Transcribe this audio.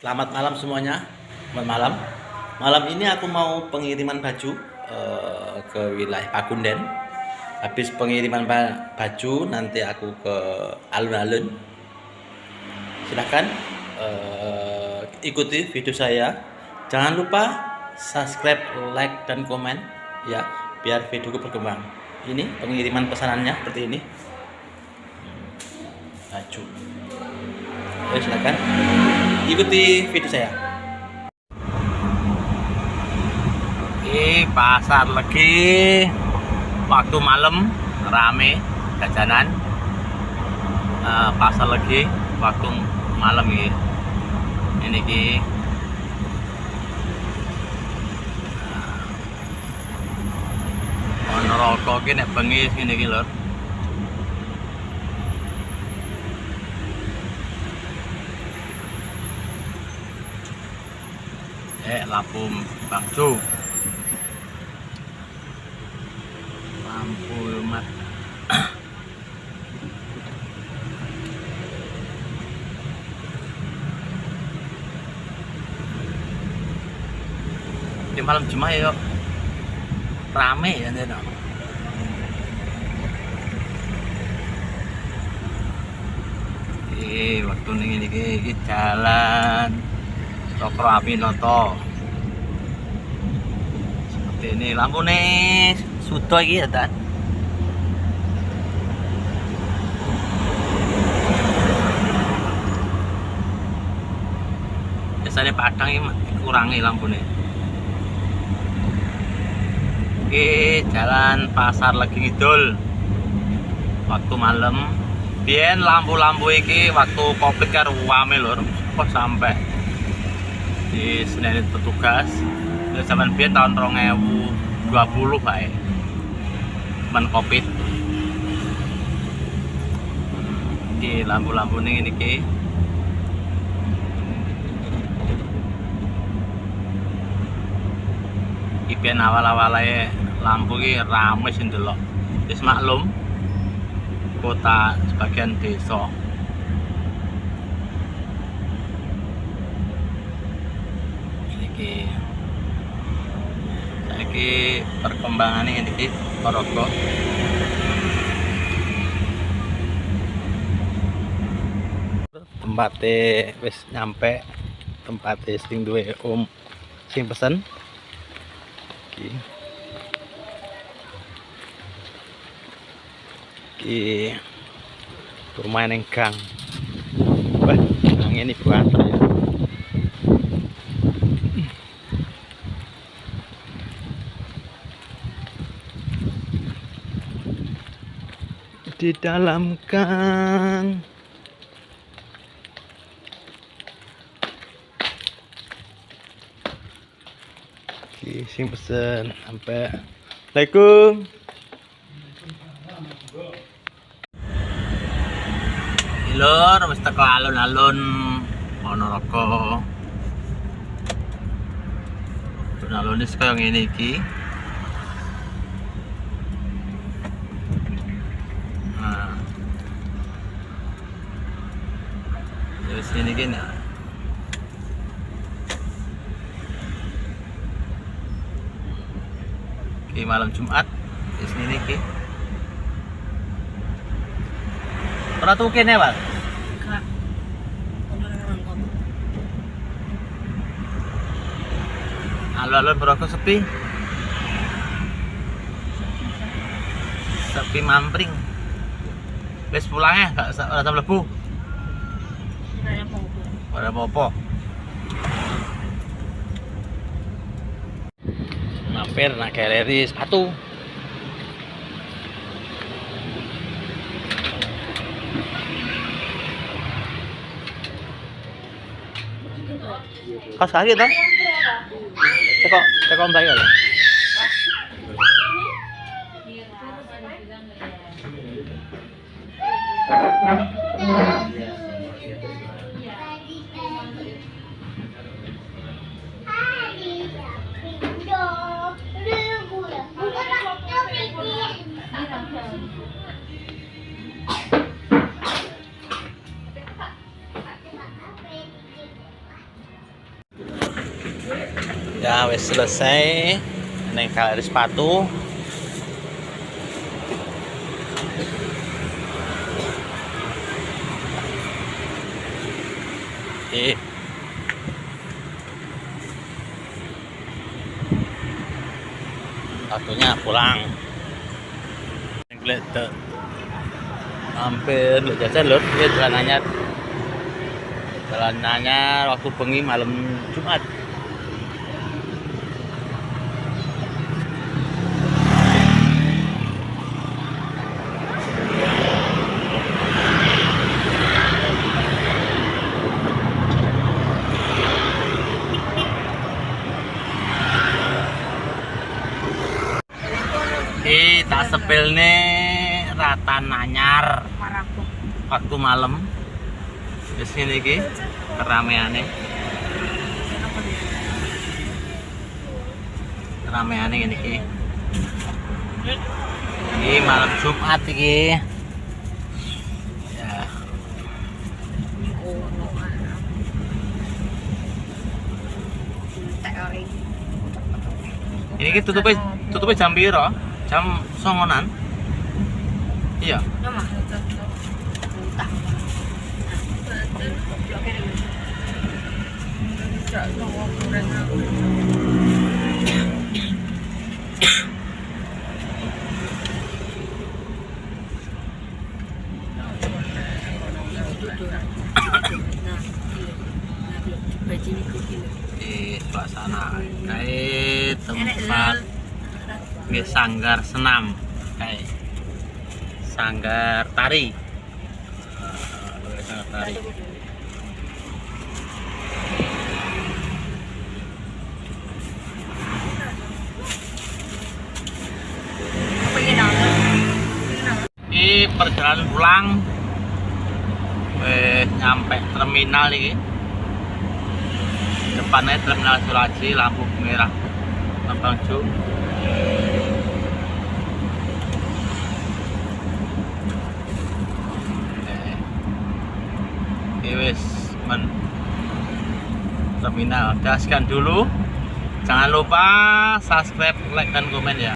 Selamat malam semuanya. Selamat malam. Malam ini aku mau pengiriman baju ke wilayah Pakunden. Habis pengiriman baju nanti aku ke alun-alun. Silahkan ikuti video saya. Jangan lupa subscribe, like, dan komen ya, biar videoku berkembang. Ini pengiriman pesanannya seperti ini. Baju. Oke, silakan ikuti video saya. Ini pasar Legi waktu malam rame jajanan. Pasar Legi waktu malam ini ono rokok ki nek bengi ngene iki lho. Lampu bangsu, lampu mat. Di malam Jumat ya rame ya nih. Waktu ini jalan Cokro Abinoto. Seperti ini lampu nih sudo iki ya, Dan. Biasanya Padang ini dikurangi lampu nih. Jalan Pasar Legi Kidul waktu malam. Biyen lampu-lampu iki waktu Covid kan rame lho, kok sampai di Senin petugas. Zaman biyen tahun 2020 bae. Men Covid. Iki lampu-lampu ning iki. Biyen awal-awale lampu iki rame sing delok. Wis maklum kota sebagian desa. Iki saiki perkembangan ini iki Ponorogo. Tempatnya wis nyampe, tempatnya sing duwe sing pesen. Iki rumah yang gang. Wah, gang ini buat ya. Di dalam gang. Iki sing pesen sampai. Assalamualaikum. Lur, wis teko alun-alun Ponorogo. Alun-alun wis kaya ngene iki. Nah. Wis ngene iki. Iki malam Jumat, wis ngene iki. Ora tuh kene, Pak. Kak. Alun-alun Ponorogo sepi. Sepi mampring. Wis pulang ya, gak ora mlebu. Ora apa-apa. Mampir nak galeri sepatu. Kau sakit toh? Teko mbak ya. Ya wes selesai. Ini galeri sepatu. Sepatunya pulang. Ngeliat hampir jajan lho, dia jalanannya waktu bengi malam Jumat. Tak sepil nih rata nanyar waktu malam di sini ki keramaiannya ini ki ini malam Jumat ki ya. Ini ki tutupnya jam piro? Jam 9-an. Iya. Di suasana kayak tempat sanggar senam, kayak sanggar tari. Sanggar tari. Ini perjalanan pulang, nyampe terminal ini. Depannya terminal Suraji, lampu merah, lambang hijau. Wes terminal, gaskan dulu. Jangan lupa subscribe, like dan komen ya.